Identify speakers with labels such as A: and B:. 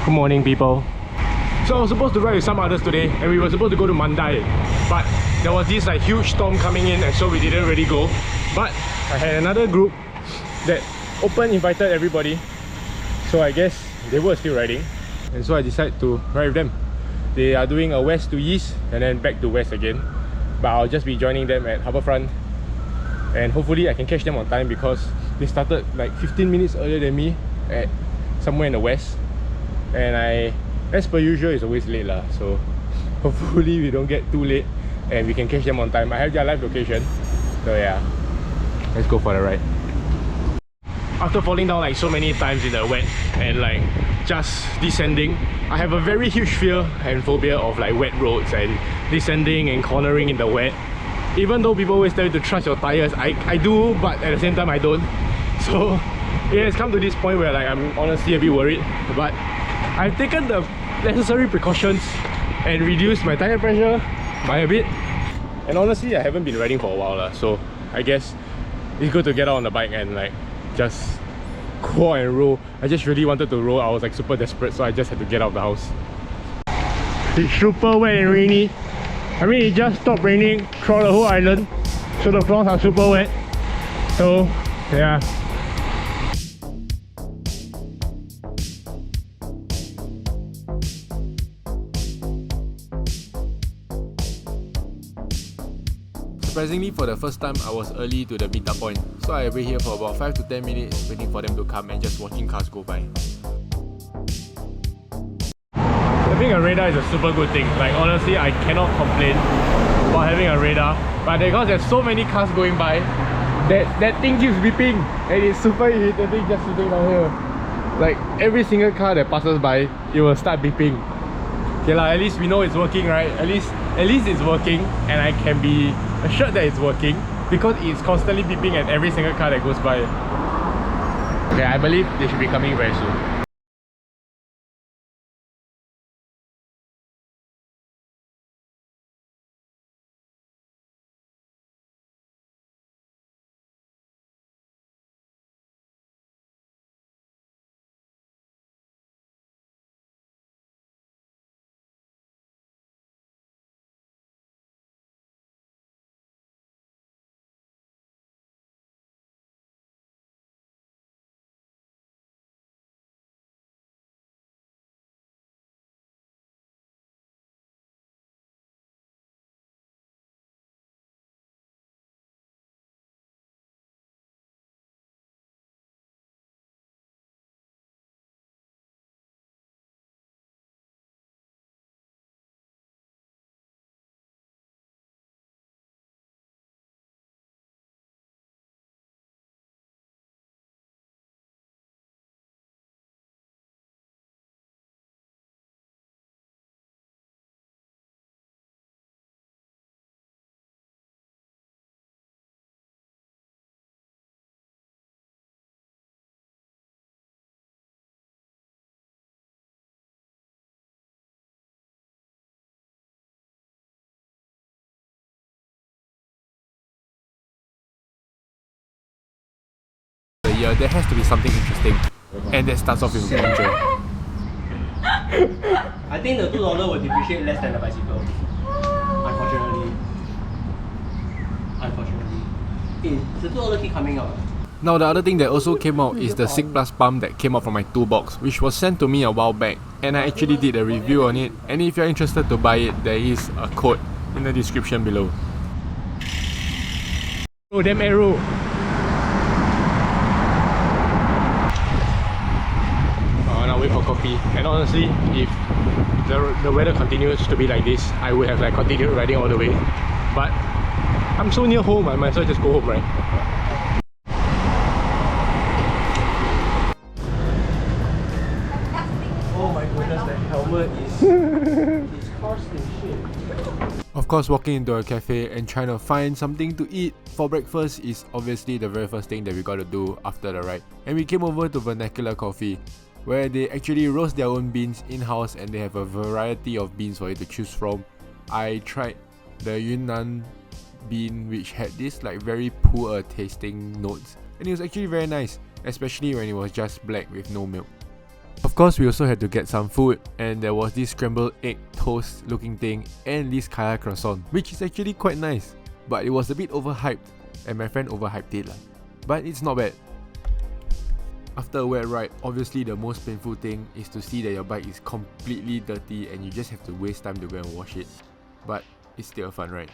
A: Good morning, people. So I was supposed to ride with some others today, and we were supposed to go to Mandai, but there was this like huge storm coming in, and so we didn't really go. But I had another group that invited everybody, so I guess they were still riding, and so I decided to ride with them. They are doing a west to east and then back to west again, but I'll just be joining them at Harbourfront, and hopefully I can catch them on time because they started like 15 minutes earlier than me at somewhere in the west, and I, as per usual, is always late lah, so hopefully we don't get too late and we can catch them on time. I have their live location, so yeah, let's go for the ride. After falling down like so many times in the wet and like just descending, I have a very huge fear and phobia of like wet roads and descending and cornering in the wet. Even though people always tell you to trust your tires, I do, but at the same time I don't. So yeah, it's come to this point where like I'm honestly a bit worried, but I've taken the necessary precautions and reduced my tire pressure by a bit. And honestly, I haven't been riding for a while, so I guess it's good to get out on the bike and like just go and roll. I just really wanted to roll. I was like super desperate, so I just had to get out of the house. It's super wet and rainy. I mean, it just stopped raining throughout the whole island, so the floors are super wet. So yeah. Surprisingly, for the first time, I was early to the meetup point, so I wait here for about 5 to 10 minutes waiting for them to come and just watching cars go by. Having a radar is a super good thing. Like honestly, I cannot complain about having a radar, but because there's so many cars going by, that thing keeps beeping and it's super irritating just sitting down here. Like every single car that passes by, it will start beeping. Okay lah, at least we know it's working, right? At least it's working, and I can be assured that it's working because it's constantly beeping at every single car that goes by. Okay, I believe they should be coming very soon. Yeah, there has to be something interesting, and that starts off with a puncture.
B: I think the $2 will depreciate less than the bicycle. Unfortunately. The $2 keep coming out.
A: Now the other thing that also came out is the SIG Plus pump that came out from my toolbox, which was sent to me a while back, and I actually did a review on it, and if you're interested to buy it, there is a code in the description below. Oh, damn arrow! Now wait for coffee, and honestly, if the weather continues to be like this, I would have like continued riding all the way, but I'm so near home, I might as well just go home, right?
B: Oh my goodness, that helmet is cursed in shit.
A: Of course, walking into a cafe and trying to find something to eat for breakfast is obviously the very first thing that we got to do after the ride. And we came over to Vernacular Coffee, where they actually roast their own beans in-house and they have a variety of beans for you to choose from. I tried the Yunnan bean, which had this like very poor tasting notes, and it was actually very nice, especially when it was just black with no milk. Of course, we also had to get some food, and there was this scrambled egg toast looking thing and this kaya croissant, which is actually quite nice, but it was a bit overhyped, and my friend overhyped it lah. But it's not bad. After a wet ride, obviously the most painful thing is to see that your bike is completely dirty and you just have to waste time to go and wash it. But it's still a fun ride.